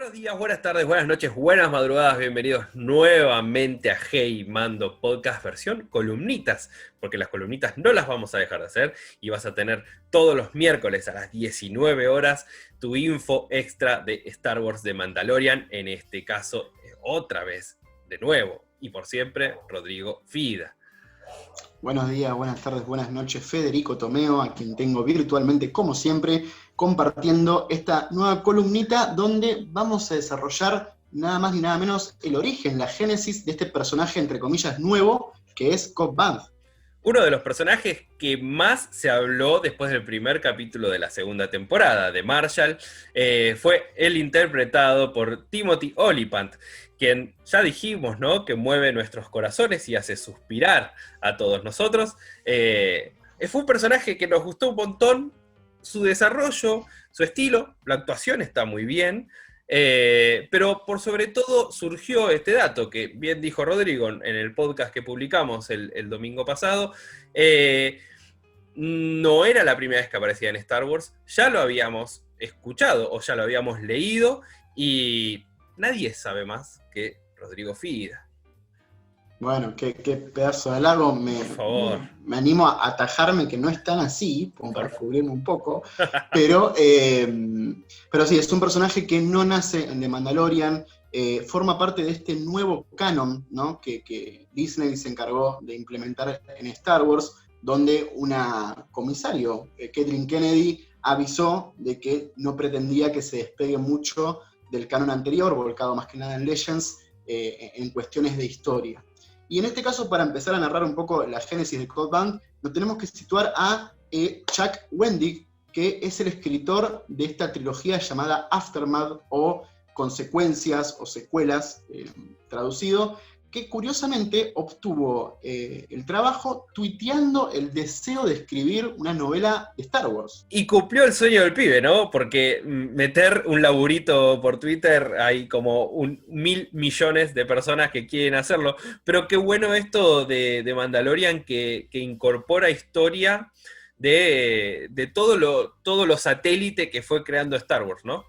Buenos días, buenas tardes, buenas noches, buenas madrugadas, bienvenidos nuevamente a Hey Mando Podcast versión columnitas, porque las columnitas no las vamos a dejar de hacer y vas a tener todos los miércoles a las 19 horas tu info extra de Star Wars de Mandalorian, en este caso otra vez, de nuevo y por siempre, Rodrigo Fida. Buenos días, buenas tardes, buenas noches, Federico Tomeo, a quien tengo virtualmente, como siempre, compartiendo esta nueva columnita donde vamos a desarrollar nada más ni nada menos el origen, la génesis de este personaje, entre comillas, nuevo, que es Cobb Vanth. Uno de los personajes que más se habló después del primer capítulo de la segunda temporada de Marshall fue el interpretado por Timothy Olyphant, quien ya dijimos, ¿no?, que mueve nuestros corazones y hace suspirar a todos nosotros. Fue un personaje que nos gustó un montón, su desarrollo, su estilo, la actuación está muy bien, pero por sobre todo surgió este dato que bien dijo Rodrigo en el podcast que publicamos el domingo pasado. No era la primera vez que aparecía en Star Wars, ya lo habíamos escuchado o ya lo habíamos leído y nadie sabe más que Rodrigo Fida. Bueno, qué pedazo de halago. Por favor. Me animo a atajarme que no es tan así, como para cubrirme un poco, pero sí, es un personaje que no nace en The Mandalorian, forma parte de este nuevo canon, ¿no?, que Disney se encargó de implementar en Star Wars, donde una comisario, Kathleen Kennedy, avisó de que no pretendía que se despegue mucho del canon anterior, volcado más que nada en Legends, en cuestiones de historia. Y en este caso, para empezar a narrar un poco la génesis de Cobb Vanth, nos tenemos que situar a Chuck Wendig, que es el escritor de esta trilogía llamada Aftermath, o Consecuencias, o Secuelas, traducido, que curiosamente obtuvo el trabajo tuiteando el deseo de escribir una novela de Star Wars. Y cumplió el sueño del pibe, ¿no? Porque meter un laburito por Twitter, hay como 1.000 millones de personas que quieren hacerlo. Pero qué bueno esto de Mandalorian, que incorpora historia de todo lo satélite que fue creando Star Wars, ¿no?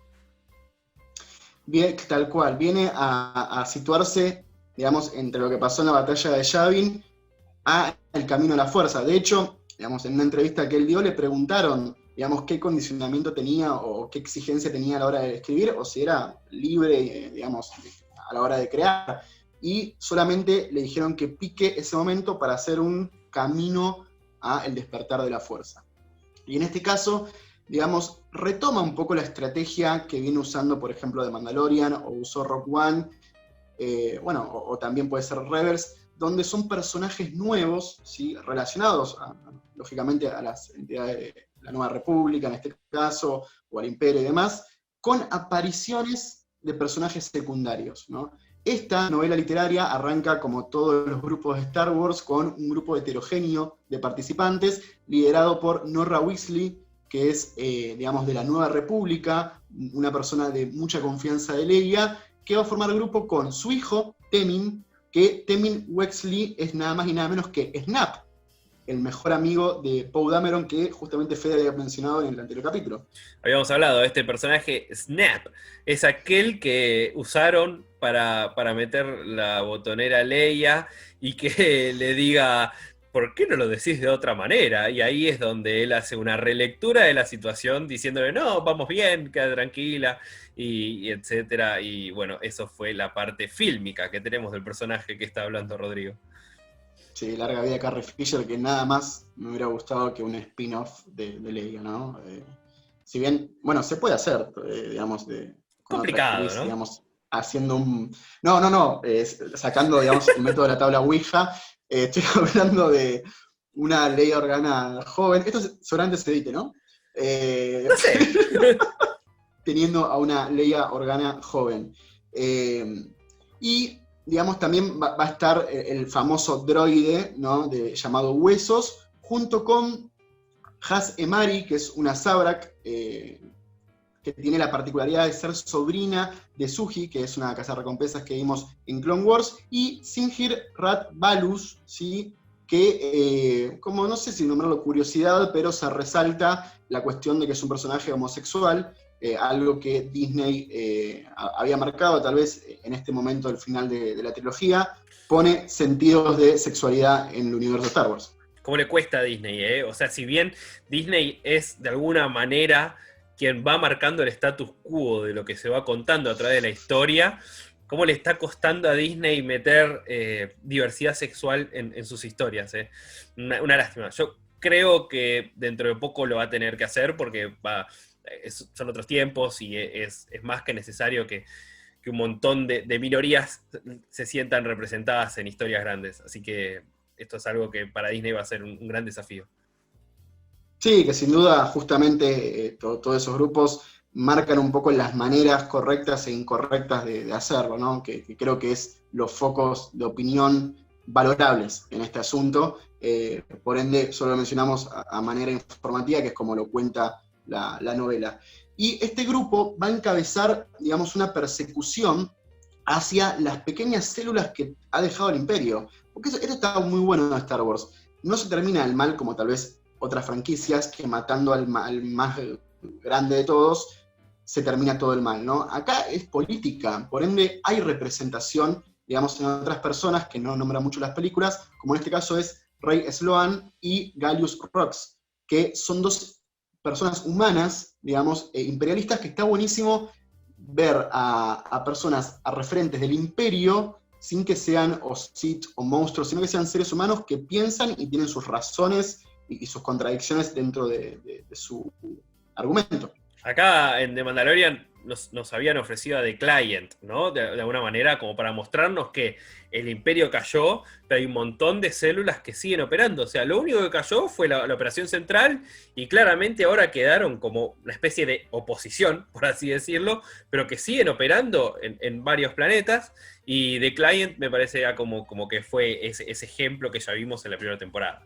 Bien, tal cual, viene a situarse, digamos, entre lo que pasó en la batalla de Yavin a el camino a la fuerza. De hecho, digamos, en una entrevista que él dio le preguntaron, digamos, qué condicionamiento tenía o qué exigencia tenía a la hora de escribir, o si era libre, digamos, a la hora de crear. Y solamente le dijeron que pique ese momento para hacer un camino a el despertar de la fuerza. Y en este caso, digamos, retoma un poco la estrategia que viene usando, por ejemplo, de Mandalorian, o usó Rogue One, o también puede ser Rebels, donde son personajes nuevos, ¿sí?, relacionados, lógicamente, a las entidades de la Nueva República, en este caso, o al Imperio y demás, con apariciones de personajes secundarios, ¿no? Esta novela literaria arranca, como todos los grupos de Star Wars, con un grupo heterogéneo de participantes, liderado por Norra Weasley, que es, digamos, de la Nueva República, una persona de mucha confianza de Leia, que va a formar grupo con su hijo, Temmin, que Temmin Wexley es nada más y nada menos que Snap, el mejor amigo de Poe Dameron, que justamente Fede había mencionado en el anterior capítulo. Habíamos hablado de este personaje, Snap, es aquel que usaron para meter la botonera a Leia y que le diga, ¿por qué no lo decís de otra manera? Y ahí es donde él hace una relectura de la situación diciéndole, no, vamos bien, queda tranquila, y etcétera. Y bueno, eso fue la parte fílmica que tenemos del personaje que está hablando Rodrigo. Sí, larga vida Carrie Fisher, que nada más me hubiera gustado que un spin-off de Leia, ¿no? Si bien, bueno, se puede hacer, digamos, con complicado, otra actriz, ¿no? digamos, haciendo un... No, sacando, digamos, el método de la tabla Ouija, estoy hablando de una Leia Organa joven. Esto seguramente se edite, ¿no? No sé. Teniendo a una Leia Organa joven. Y, digamos, también va a estar el famoso droide, ¿no?, llamado Huesos, junto con Haz Emari, que es una Zabrak, que tiene la particularidad de ser sobrina de Suji, que es una cazarrecompensas que vimos en Clone Wars, y Sinjir Rat Valus, ¿sí?, que, como no sé si nombrarlo curiosidad, pero se resalta la cuestión de que es un personaje homosexual, algo que Disney había marcado tal vez en este momento del final de la trilogía, pone sentidos de sexualidad en el universo de Star Wars. ¿Cómo le cuesta a Disney, O sea, si bien Disney es de alguna manera quien va marcando el status quo de lo que se va contando a través de la historia, ¿cómo le está costando a Disney meter diversidad sexual en sus historias? Una lástima. Yo creo que dentro de poco lo va a tener que hacer porque son otros tiempos y es más que necesario que un montón de minorías se sientan representadas en historias grandes. Así que esto es algo que para Disney va a ser un gran desafío. Sí, que sin duda justamente todos esos grupos marcan un poco las maneras correctas e incorrectas de hacerlo, ¿no? Que creo que es los focos de opinión valorables en este asunto. Por ende, solo lo mencionamos a manera informativa, que es como lo cuenta la novela. Y este grupo va a encabezar, digamos, una persecución hacia las pequeñas células que ha dejado el Imperio. Porque esto está muy bueno en Star Wars. No se termina el mal como tal vez otras franquicias, que matando al más grande de todos, se termina todo el mal, ¿no? Acá es política, por ende hay representación, digamos, en otras personas que no nombran mucho las películas, como en este caso es Rey Sloan y Gallius Rox, que son dos personas humanas, digamos, imperialistas, que está buenísimo ver a personas, a referentes del imperio, sin que sean o Sith o monstruos, sino que sean seres humanos que piensan y tienen sus razones y sus contradicciones dentro de su argumento. Acá en The Mandalorian nos habían ofrecido a The Client, ¿no? De alguna manera, como para mostrarnos que el Imperio cayó, pero hay un montón de células que siguen operando. O sea, lo único que cayó fue la operación central, y claramente ahora quedaron como una especie de oposición, por así decirlo, pero que siguen operando en varios planetas, y The Client me parece ya como que fue ese ejemplo que ya vimos en la primera temporada.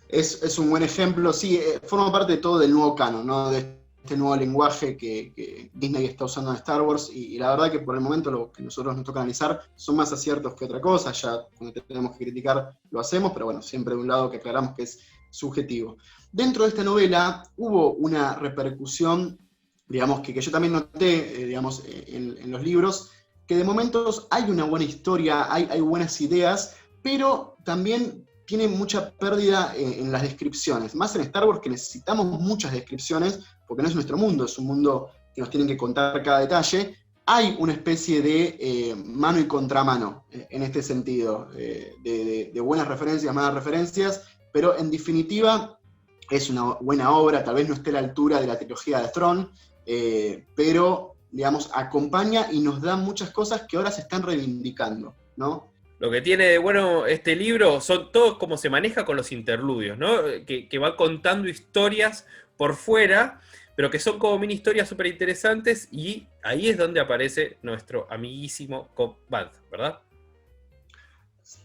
Es un buen ejemplo, sí, forma parte de todo del nuevo canon, ¿no? De este nuevo lenguaje que Disney está usando en Star Wars, y la verdad que por el momento lo que nosotros nos toca analizar son más aciertos que otra cosa. Ya cuando tenemos que criticar lo hacemos, pero bueno, siempre de un lado que aclaramos que es subjetivo. Dentro de esta novela hubo una repercusión, digamos, que yo también noté, digamos, en los libros, que de momentos hay una buena historia, hay buenas ideas, pero también tiene mucha pérdida en las descripciones, más en Star Wars, que necesitamos muchas descripciones, porque no es nuestro mundo, es un mundo que nos tienen que contar cada detalle. Hay una especie de mano y contramano en este sentido, de buenas referencias, malas referencias, pero en definitiva es una buena obra, tal vez no esté a la altura de la trilogía de Throne, pero, digamos, acompaña y nos da muchas cosas que ahora se están reivindicando, ¿no? Lo que tiene de bueno este libro son todos cómo se maneja con los interludios, ¿no? Que va contando historias por fuera, pero que son como mini historias súper interesantes, y ahí es donde aparece nuestro amiguísimo Cobb Vanth, ¿verdad?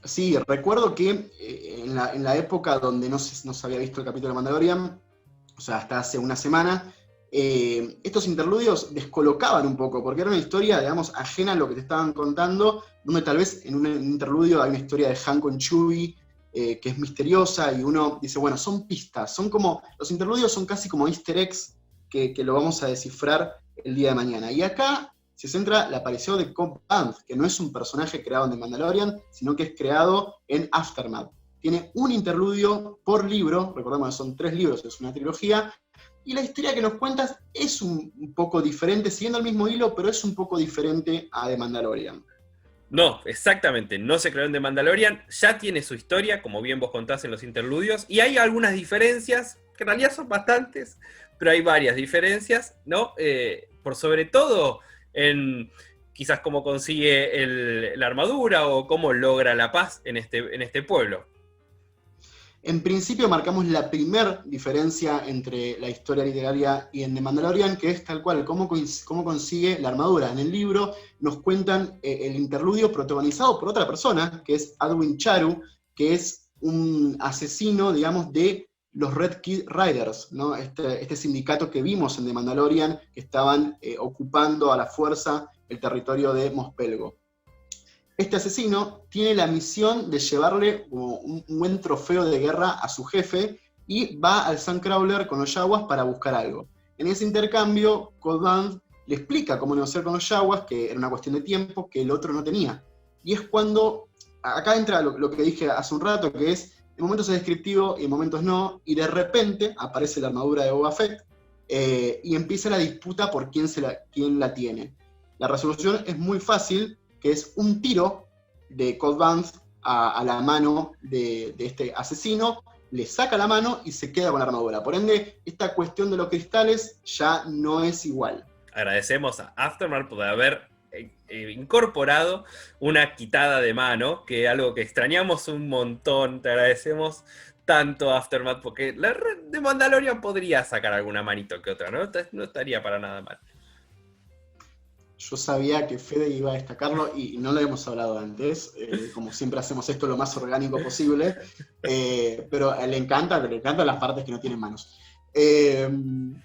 Sí, recuerdo que en la época donde no se había visto el capítulo de Mandalorian, o sea, hasta hace una semana, estos interludios descolocaban un poco, porque era una historia, digamos, ajena a lo que te estaban contando, donde tal vez en un interludio hay una historia de Han con Chewie, que es misteriosa, y uno dice, bueno, son pistas, son como, los interludios son casi como easter eggs que lo vamos a descifrar el día de mañana. Y acá se centra la aparición de Cobb Vanth, que no es un personaje creado en The Mandalorian, sino que es creado en Aftermath. Tiene un interludio por libro, recordemos que son 3 libros, es una trilogía, y la historia que nos cuentas es un poco diferente, siguiendo el mismo hilo, pero es un poco diferente a The Mandalorian. No, exactamente, no se creó en The Mandalorian, ya tiene su historia, como bien vos contás en los interludios, y hay algunas diferencias, que en realidad son bastantes, pero hay varias diferencias, ¿no? Por sobre todo en quizás cómo consigue la armadura o cómo logra la paz en este pueblo. En principio marcamos la primera diferencia entre la historia literaria y en The Mandalorian, que es tal cual, cómo consigue la armadura. En el libro nos cuentan el interludio protagonizado por otra persona, que es Adwin Charu, que es un asesino, digamos, de los Red Kid Riders, ¿no? Este sindicato que vimos en The Mandalorian, que estaban ocupando a la fuerza el territorio de Mos Pelgo. Este asesino tiene la misión de llevarle un buen trofeo de guerra a su jefe, y va al Sandcrawler con los Yaguas para buscar algo. En ese intercambio, Cold Band le explica cómo negociar con los Yaguas, que era una cuestión de tiempo que el otro no tenía. Y es cuando, acá entra lo que dije hace un rato, que es, en momentos es descriptivo y en momentos no, y de repente aparece la armadura de Boba Fett, y empieza la disputa por quién la tiene. La resolución es muy fácil, que es un tiro de Cold Band a la mano de este asesino, le saca la mano y se queda con la armadura. Por ende, esta cuestión de los cristales ya no es igual. Agradecemos a Aftermath por haber incorporado una quitada de mano, que es algo que extrañamos un montón. Te agradecemos tanto, Aftermath, porque la red de Mandalorian podría sacar alguna manito que otra, ¿no? No estaría para nada mal. Yo sabía que Fede iba a destacarlo y no lo hemos hablado antes, como siempre hacemos esto lo más orgánico posible, pero le encantan las partes que no tienen manos.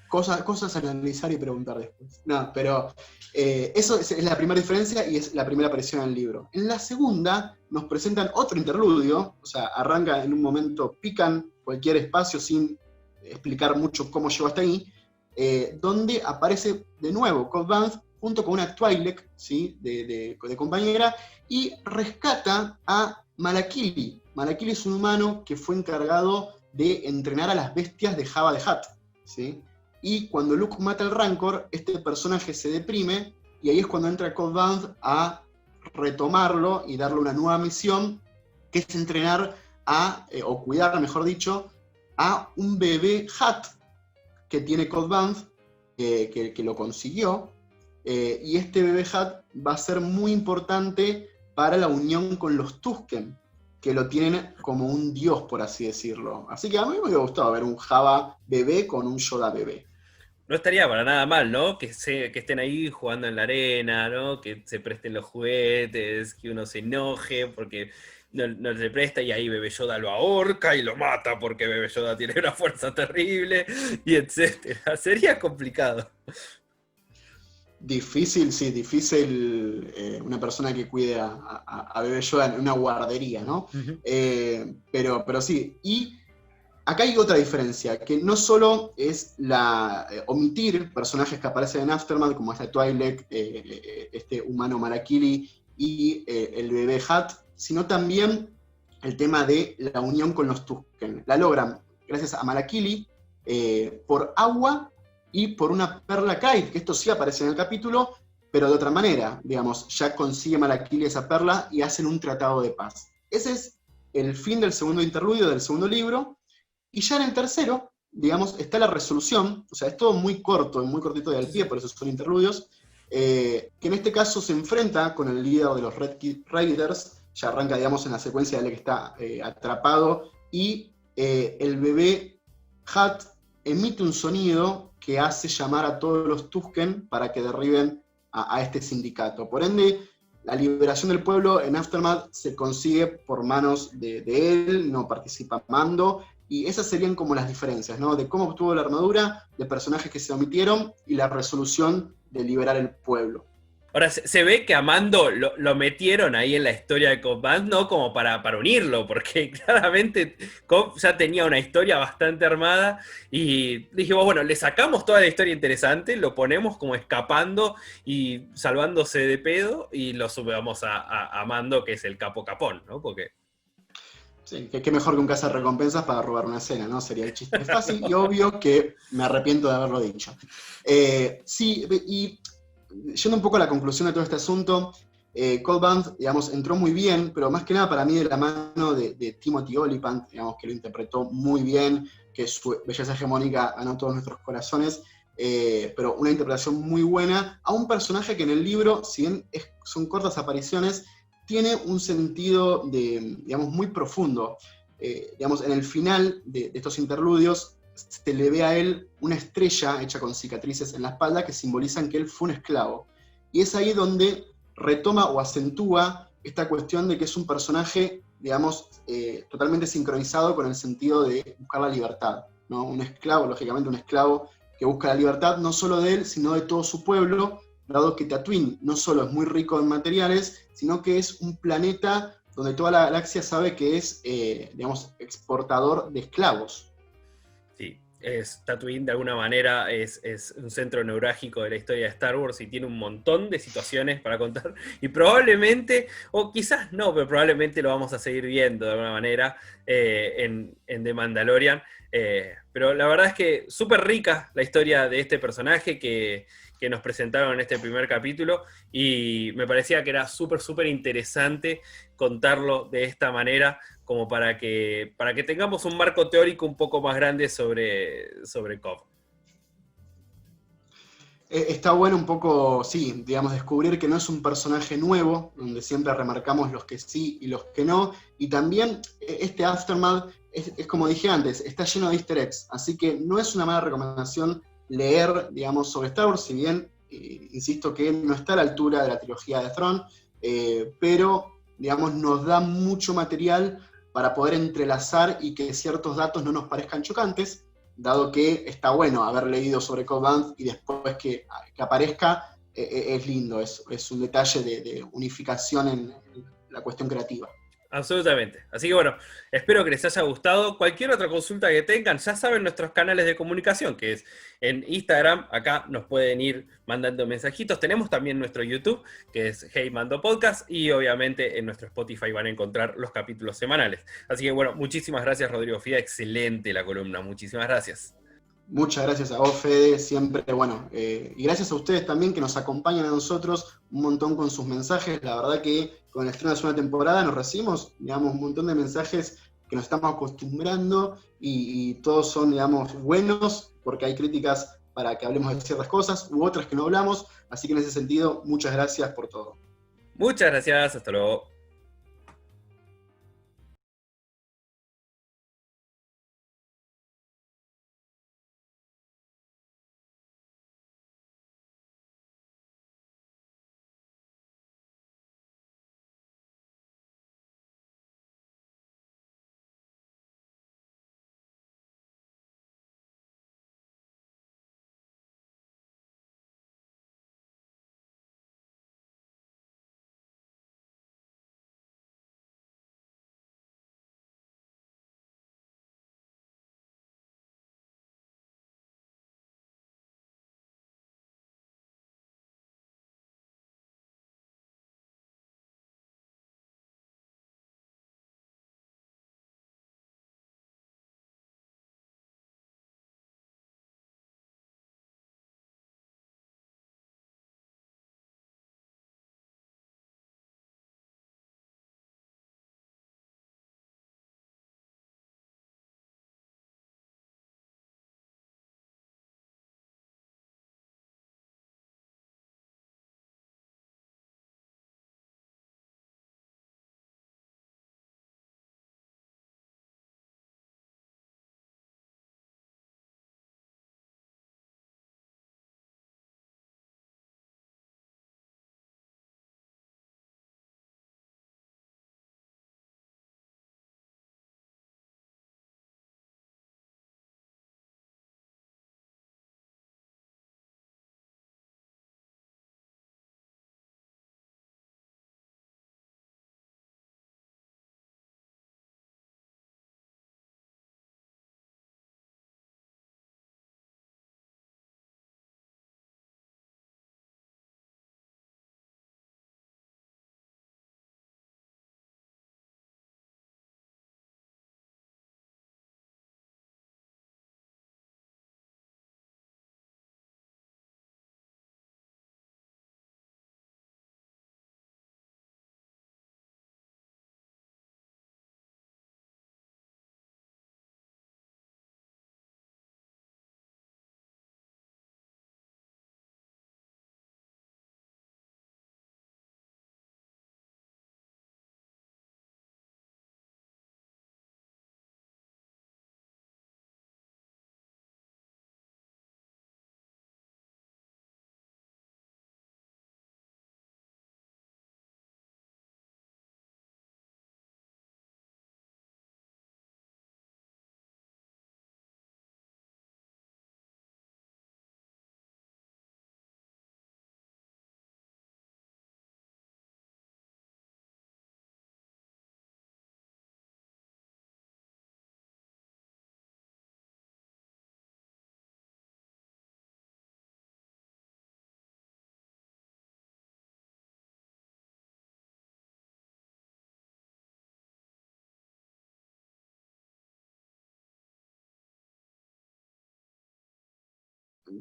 Cosas a analizar y preguntar después. No, pero eso es la primera diferencia y es la primera aparición en el libro. En la segunda nos presentan otro interludio, o sea, arranca en un momento, pican cualquier espacio sin explicar mucho cómo llegó hasta ahí, donde aparece de nuevo Cold Band junto con una Twi'lek, ¿sí? de compañera, y rescata a Malakili. Malakili es un humano que fue encargado de entrenar a las bestias de Jabba the Hutt, ¿sí? Y cuando Luke mata al Rancor, este personaje se deprime, y ahí es cuando entra Cold Band a retomarlo y darle una nueva misión, que es entrenar o cuidar, mejor dicho, a un bebé Hutt que tiene Cold Band, que lo consiguió, y este bebé Hutt va a ser muy importante para la unión con los Tusken, que lo tienen como un dios, por así decirlo. Así que a mí me hubiera gustado ver un Jabba bebé con un Yoda bebé. No estaría para nada mal, ¿no? Que estén ahí jugando en la arena, ¿no? Que se presten los juguetes, que uno se enoje porque no se presta y ahí Bebé Yoda lo ahorca y lo mata porque Bebé Yoda tiene una fuerza terrible y etcétera. Sería complicado. Difícil, sí, difícil una persona que cuide a Bebé Yoda en una guardería, ¿no? Uh-huh. Pero sí, y acá hay otra diferencia, que no solo es omitir personajes que aparecen en Aftermath, como esta Twi'lek, este humano Malakili y el bebé Hutt, sino también el tema de la unión con los Tusken. La logran gracias a Malakili por agua y por una perla Kyde, que esto sí aparece en el capítulo, pero de otra manera, digamos, ya consigue Malakili esa perla y hacen un tratado de paz. Ese es el fin del segundo interludio del segundo libro, y ya en el tercero, digamos, está la resolución, o sea, es todo muy corto, muy cortito de al pie, por eso son interludios, que en este caso se enfrenta con el líder de los Red Kit Raiders, ya arranca, digamos, en la secuencia de él que está atrapado, y el bebé Hutt emite un sonido que hace llamar a todos los Tusken para que derriben a este sindicato. Por ende, la liberación del pueblo en Aftermath se consigue por manos de él, no participa Mando, y esas serían como las diferencias, ¿no? De cómo obtuvo la armadura, de personajes que se omitieron, y la resolución de liberar el pueblo. Ahora, se ve que a Mando lo metieron ahí en la historia de Cobb Vanth, no como para unirlo, porque claramente Cobb ya tenía una historia bastante armada y dijimos, bueno, le sacamos toda la historia interesante, lo ponemos como escapando y salvándose de pedo y lo subamos a Mando, que es el capo capón, ¿no? Porque... Sí, qué mejor que un cazarrecompensas para robar una escena, ¿no? Sería el chiste fácil y obvio que me arrepiento de haberlo dicho. Sí, y... yendo un poco a la conclusión de todo este asunto, Cold Band, digamos, entró muy bien, pero más que nada para mí de la mano de Timothy Olyphant, digamos, que lo interpretó muy bien, que su belleza hegemónica ganó todos nuestros corazones, pero una interpretación muy buena a un personaje que en el libro, si bien son cortas apariciones, tiene un sentido digamos, muy profundo. Digamos, en el final de estos interludios, se le ve a él una estrella hecha con cicatrices en la espalda que simbolizan que él fue un esclavo. Y es ahí donde retoma o acentúa esta cuestión de que es un personaje, digamos, totalmente sincronizado con el sentido de buscar la libertad, ¿no? Un esclavo, lógicamente un esclavo que busca la libertad no solo de él, sino de todo su pueblo, dado que Tatooine no solo es muy rico en materiales, sino que es un planeta donde toda la galaxia sabe que es, digamos, exportador de esclavos. Sí, Tatooine de alguna manera es un centro neurálgico de la historia de Star Wars y tiene un montón de situaciones para contar. Y probablemente, o quizás no, pero probablemente lo vamos a seguir viendo de alguna manera en The Mandalorian. Pero la verdad es que súper rica la historia de este personaje que nos presentaron en este primer capítulo y me parecía que era súper, súper interesante contarlo de esta manera como para que tengamos un marco teórico un poco más grande sobre Cobb. Está bueno un poco, sí, digamos, descubrir que no es un personaje nuevo, donde siempre remarcamos los que sí y los que no, y también este Aftermath es como dije antes, está lleno de easter eggs, así que no es una mala recomendación leer, digamos, sobre Star Wars, si bien, insisto que no está a la altura de la trilogía de Thrawn, pero, digamos, nos da mucho material para poder entrelazar y que ciertos datos no nos parezcan chocantes, dado que está bueno haber leído sobre Cobb Vanth y después que aparezca, es lindo, es un detalle de unificación en la cuestión creativa. Absolutamente. Así que bueno, espero que les haya gustado. Cualquier otra consulta que tengan, ya saben nuestros canales de comunicación, que es en Instagram, acá nos pueden ir mandando mensajitos. Tenemos también nuestro YouTube, que es Hey Mando Podcast, y obviamente en nuestro Spotify van a encontrar los capítulos semanales. Así que bueno, muchísimas gracias Rodrigo Fida, excelente la columna, muchísimas gracias. Muchas gracias a vos, Fede, siempre, bueno, y gracias a ustedes también que nos acompañan a nosotros un montón con sus mensajes. La verdad que con el estreno de la segunda temporada nos recibimos, digamos, un montón de mensajes que nos estamos acostumbrando y todos son, digamos, buenos, porque hay críticas para que hablemos de ciertas cosas u otras que no hablamos. Así que en ese sentido, muchas gracias por todo. Muchas gracias, hasta luego.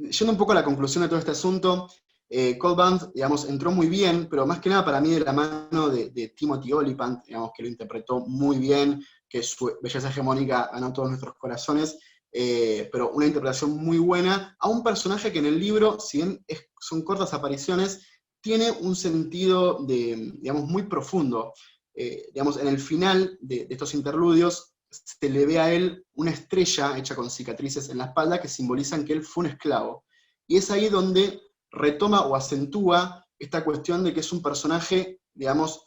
yendo un poco a la conclusión de todo este asunto, Cold Band, digamos, entró muy bien, pero más que nada para mí de la mano de Timothy Olyphant, digamos, que lo interpretó muy bien, que su belleza hegemónica ganó todos nuestros corazones, pero una interpretación muy buena a un personaje que en el libro, si bien son cortas apariciones, tiene un sentido digamos, muy profundo. Digamos, en el final de estos interludios se le ve a él una estrella hecha con cicatrices en la espalda que simbolizan que él fue un esclavo. Y es ahí donde retoma o acentúa esta cuestión de que es un personaje, digamos,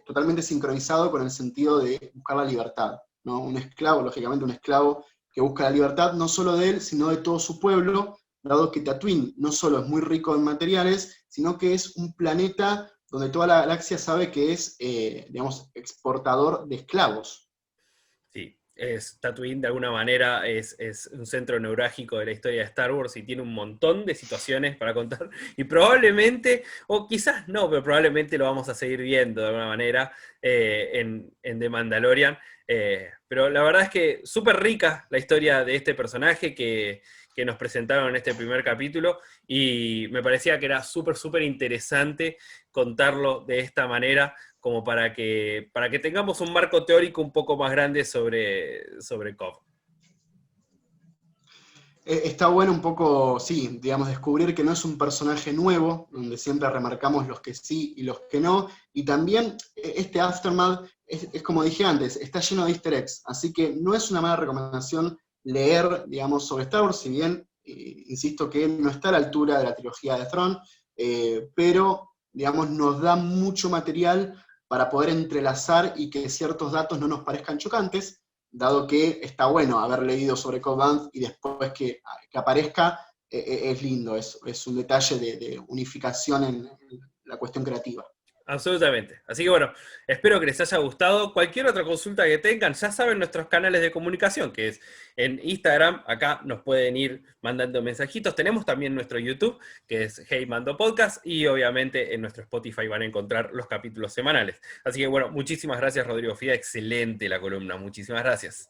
totalmente sincronizado con el sentido de buscar la libertad, ¿no? Un esclavo, lógicamente un esclavo que busca la libertad no solo de él, sino de todo su pueblo, dado que Tatooine no solo es muy rico en materiales, sino que es un planeta donde toda la galaxia sabe que es, digamos, exportador de esclavos. Sí, Tatooine de alguna manera es un centro neurálgico de la historia de Star Wars y tiene un montón de situaciones para contar. Y probablemente, o quizás no, pero probablemente lo vamos a seguir viendo de alguna manera en The Mandalorian. Pero la verdad es que súper rica la historia de este personaje que nos presentaron en este primer capítulo y me parecía que era súper, súper interesante contarlo de esta manera como para que tengamos un marco teórico un poco más grande sobre Cobb. Está bueno un poco, sí, digamos, descubrir que no es un personaje nuevo, donde siempre remarcamos los que sí y los que no, y también este Aftermath, es como dije antes, está lleno de easter eggs, así que no es una mala recomendación leer, digamos, sobre Star Wars, si bien, insisto que no está a la altura de la trilogía de Thrawn, pero, digamos, nos da mucho material para poder entrelazar y que ciertos datos no nos parezcan chocantes, dado que está bueno haber leído sobre Cobb Vanth y después que aparezca, es lindo, es un detalle de unificación en la cuestión creativa. Absolutamente. Así que bueno, espero que les haya gustado. Cualquier otra consulta que tengan, ya saben nuestros canales de comunicación, que es en Instagram, acá nos pueden ir mandando mensajitos. Tenemos también nuestro YouTube, que es Hey Mando Podcast, y obviamente en nuestro Spotify van a encontrar los capítulos semanales. Así que bueno, muchísimas gracias Rodrigo Fía, excelente la columna, muchísimas gracias.